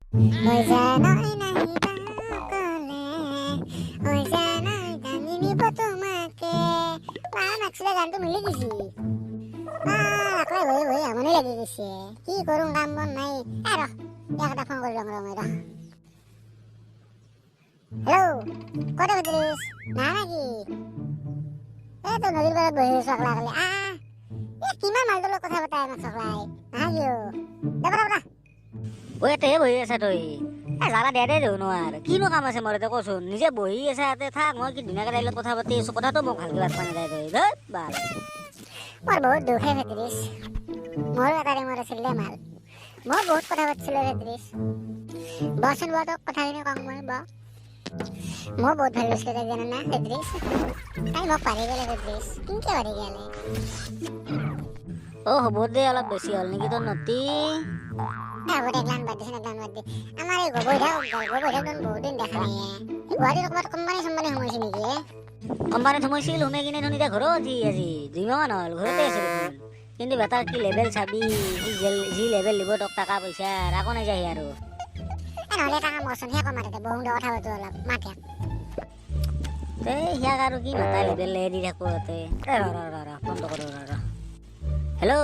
হৈ জানই নাহিবা কলে হৈ জানই টানি নিব তোমাকে মাকছিলে গানটো মিলি গেছি আকলাই হৈ হৈ আমনি লাগি গৈছে কি কৰোঁ কাম বন নাই আৰু একটা ফোন কৰি লওঁ মই হেল্ল' ক'ত ভদ্ৰেশ না নাকি এই তো নদীৰ পাৰত বহি আছো আকলা আকলি কিমান মালটোৰ লগত কথা পতাই আমাক চকলাই নাহা কিয় দে পতা ঐ এতেহে বহি আছা তই জালা দে দেও নোৱাৰ কিনো কাম আছে মোৰ এতিয়া কচোন নিজে বহি আছা ইয়াতে থাক মই কি ধুনীয়াকৈ তাইৰ লগত কথা পাতি আছো কথাটো মোক ভালকৈ বাদ পানী তাই তই ধেত বাল মোৰ বহুত দুখে ভদ্ৰেশ মোৰো এটা ৰিমোট আছিল দে মাল মই বহুত কথা পাতিছিলোঁ ভদ্ৰেশ বচোন ব তোক কথাখিনি কওঁ মই ব মই বহুত ভাল পাইছিলোঁ তাইক জানা না ভদ্ৰেশ তাই মোক পাৰি গ'লে ভদ্ৰেশ কিনকে পাৰি গ'লে অ হ'ব দে অলপ বেছি হ'ল নেকি তোৰ নতি হ'ব দে গ্লান বাদ দিছে না গ্লান বাদ দি আমাৰ এই গবৈধাক দেখোন বহুত দিন দেখা নাই এই গুৱাহাটীত ক'ৰবাত কোম্পানী চম্পানী সোমাইছে নেকি কোম্পানীত সোমাইছিল সোমাই কিনে ধোন এতিয়া ঘৰত আজি 2 মাহ মান হ'ল ঘৰতে আছে দেখোন কিন্তু বেটাৰ কি লেভেল চাবি যি লেভেল দিব তোক টকা পইচা আকৌ নাযায় আৰু নহ'লে এটা কাম কৰচোন সিয়াকো মাততে বহু কথা পাতো অলপ মাতে সিয়াক আৰু কি মাতা লেভেল দি থাকো তাতে ফোনটো কৰো হেল্ল'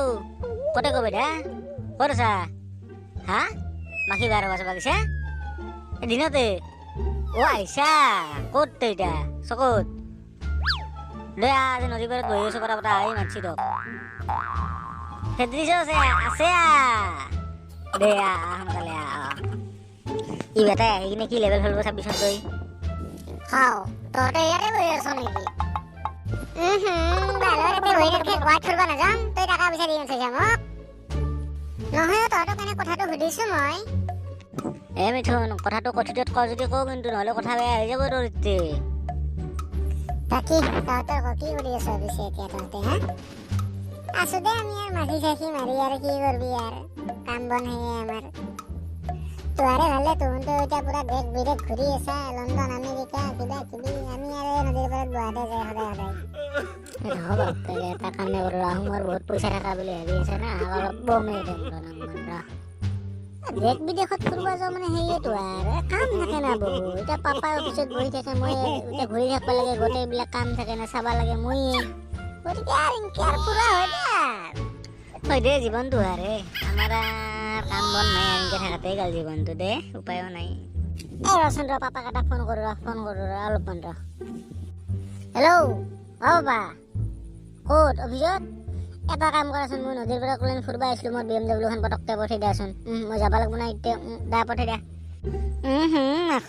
ক'তে কবি দা ক'ত আছা হা মাখি বাৰ বাজা বাগিছা দিনতে আহিছা ক'ত তই এতিয়া চকুত দে আজি নদীৰ পাৰত বহি আছো কথা পতা আহি মাতছি তোক ফেদ্ৰিছ আছে দে সোনকালে ই বেটাই আহি কিনে কি লেভেল খেলিব চাবিচোন তই তহঁতে ইয়াতে বহি আছ নেকি বালৰ এতিয়া বহি নাথাকে গুৱাহাটীত ফুৰিব নাযাম তই টকা পইচা দি আনিছ মোক নহয় তহঁতক এনে কথাটো সুধিছো মই মিথুন কথাটো কথিতত ক যদি কওঁ কিন্তু নহ'লে কথা বেয়া হৈ যাব তোৰ এতিয়া বাকী তহঁতৰ কি কৰি আছ পিছে এতিয়া তহঁতে হা আছো দে আমি আৰু মাখি চাখি মাৰি আৰু কি কৰবি আৰু কাম বন সেয়ে আমাৰ তোহাৰে ভালে তহঁতে এতিয়া পুৰা দেশ বিদেশ ঘূৰি আছা লণ্ডন আমেৰিকা কিবা কিবি আমি আৰু নদীৰ পাৰত গুৱাহাটী যায় সদায় এটা কামে কৰোঁ আহোমৰ বহুত পইচা থকা বুলি ভাবি আছে না অলপ বমেই দেশ বিদেশত ফুৰিব যাওঁ মানে সেয়েতো আৰু কাম থাকে না বহু এতিয়া পাপাই অফিচত বহি থাকে মই এতিয়া ঘূৰি থাকিব লাগে গোটেইবিলাক কাম থাকে না চাব লাগে ময়ে গতিকে আৰু ইনকে আৰু ফুৰা হয় দে জীৱনটো আৰে আমাৰ কাম বন নাই এনেকে থাকাতেই গ'ল জীৱনটো দে উপায়ো নাই এই ৰচোন ৰ পাপাক এটা ফোন কৰোঁ অলপমান ৰ হেল্ল' বাবা ক'ত অফিচত এটা কাম কৰাচোন মই নদীৰ পৰা ক'লে ফুৰিব আহিছিলোঁ মই BMW খন পটককৈ পঠাই দিয়াচোন মই যাব লাগিব না এতিয়া দা পঠাই দিয়া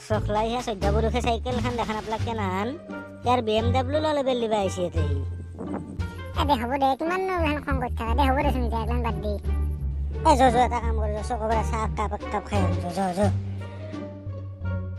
চখলাই চৈধ্য পুৰুষে চাইকেলখন দেখা নাপালাকে নাহান ইয়াৰ BMW লেভেল দিবা আহিছে ইয়াতে দে হ'ব দে কিমান খং কৰি থাকা দে হ'ব দেচোন এতিয়া বাদ দি এটা কাম কৰি চকবাৰ চাহ কাপ খাই আহোঁ